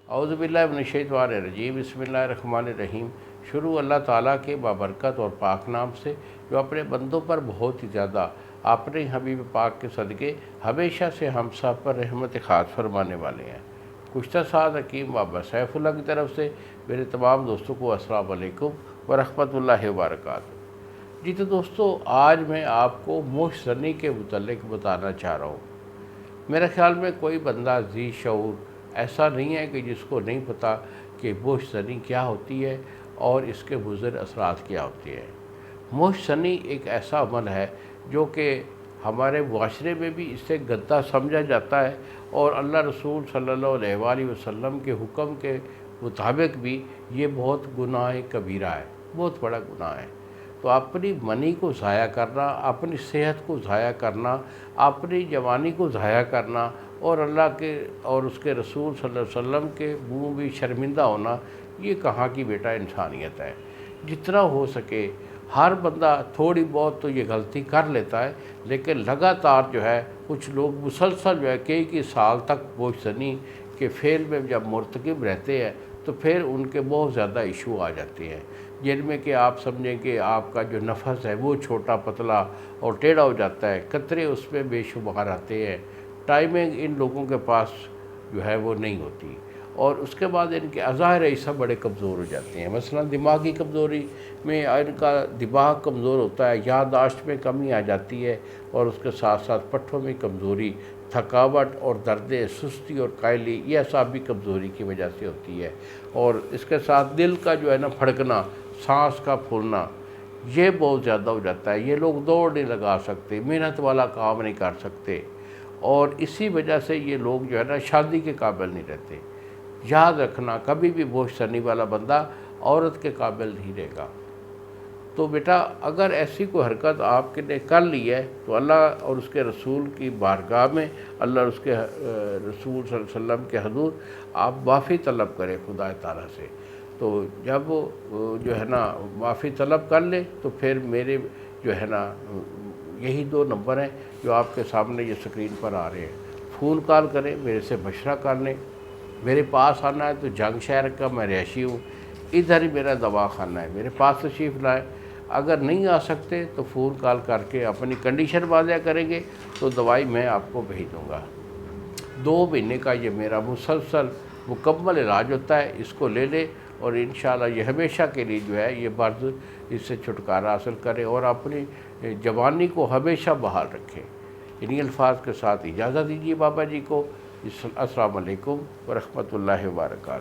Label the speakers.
Speaker 1: اعوذ باللہ من الشیطان الرجیم، بسم اللہ الرحمن الرحیم۔ شروع اللہ تعالیٰ کے بابرکت اور پاک نام سے جو اپنے بندوں پر بہت ہی زیادہ اپنے حبیب پاک کے صدقے ہمیشہ سے ہم سب پر رحمت خاص فرمانے والے ہیں۔ گزشتہ سال حکیم بابا سیف اللہ کی طرف سے میرے تمام دوستوں کو السلام علیکم ورحمۃ اللہ وبرکاتہ۔ جی تو دوستو، آج میں آپ کو موش زنی کے متعلق بتانا چاہ رہا ہوں۔ میرے خیال میں کوئی بندہ ذی شعور ایسا نہیں ہے کہ جس کو نہیں پتہ کہ موش زنی کیا ہوتی ہے اور اس کے مضر اثرات کیا ہوتے ہیں۔ موش زنی ایک ایسا عمل ہے جو کہ ہمارے معاشرے میں بھی اس سے گندہ سمجھا جاتا ہے، اور اللہ رسول صلی اللہ علیہ وآلہ وسلم کے حکم کے مطابق بھی یہ بہت گناہ کبیرہ ہے، بہت بڑا گناہ ہے۔ تو اپنی منی کو ضائع کرنا، اپنی صحت کو ضائع کرنا، اپنی جوانی کو ضائع کرنا اور اللہ کے اور اس کے رسول صلی اللہ علیہ وسلم کے منہ بھی شرمندہ ہونا، یہ کہاں کی بیٹا انسانیت ہے۔ جتنا ہو سکے ہر بندہ تھوڑی بہت تو یہ غلطی کر لیتا ہے، لیکن لگاتار جو ہے کچھ لوگ مسلسل جو ہے کئی سال تک موش زنی کے فعل میں جب مرتکب رہتے ہیں تو پھر ان کے بہت زیادہ ایشو آ جاتے ہیں، جن میں کہ آپ سمجھیں کہ آپ کا جو نفس ہے وہ چھوٹا پتلا اور ٹیڑھا ہو جاتا ہے، قطرے اس میں بے شمار آتے ہیں، ٹائمنگ ان لوگوں کے پاس جو ہے وہ نہیں ہوتی، اور اس کے بعد ان کے اظاہر ایسا بڑے کمزور ہو جاتے ہیں۔ مثلا دماغی کمزوری میں ان کا دماغ کمزور ہوتا ہے، یادداشت میں کمی آ جاتی ہے، اور اس کے ساتھ ساتھ پٹھوں میں کمزوری، تھکاوٹ اور درد سستی اور کائلی، یہ اعصابی کمزوری کی وجہ سے ہوتی ہے، اور اس کے ساتھ دل کا جو ہے نا پھڑکنا، سانس کا پھولنا، یہ بہت زیادہ ہو جاتا ہے۔ یہ لوگ دوڑ نہیں لگا سکتے، محنت والا کام نہیں کر سکتے، اور اسی وجہ سے یہ لوگ جو ہے نا شادی کے قابل نہیں رہتے۔ یاد رکھنا، کبھی بھی موش زنی والا بندہ عورت کے قابل نہیں رہے گا۔ تو بیٹا، اگر ایسی کوئی حرکت آپ نے کر لی ہے تو اللہ اور اس کے رسول کی بارگاہ میں، اللہ اور اس کے رسول صلی اللہ علیہ وسلم کے حضور آپ معافی طلب کریں خدا تعالیٰ سے۔ تو جب جو ہے نا معافی طلب کر لیں تو پھر میرے جو ہے نا یہی 2 نمبر ہیں جو آپ کے سامنے یہ اسکرین پر آ رہے ہیں، فون کال کریں، میرے سے مشورہ کر لیں۔ میرے پاس آنا ہے تو جنگ شہر کا میں رہائشی ہوں، ادھر ہی میرا دوا خانہ ہے، میرے پاس تشریف لائیں۔ اگر نہیں آ سکتے تو فون کال کر کے اپنی کنڈیشن واضح کریں گے تو دوائی میں آپ کو بھیج دوں گا۔ 2 مہینے کا یہ میرا مسلسل مکمل علاج ہوتا ہے، اس کو لے لیں اور انشاءاللہ یہ ہمیشہ کے لیے جو ہے یہ مرض اس سے چھٹکارا حاصل کریں اور اپنی جوانی کو ہمیشہ بحال رکھیں۔ انہی الفاظ کے ساتھ اجازت دیجیے بابا جی کو۔ السلام علیکم ورحمۃ اللہ وبرکاتہ۔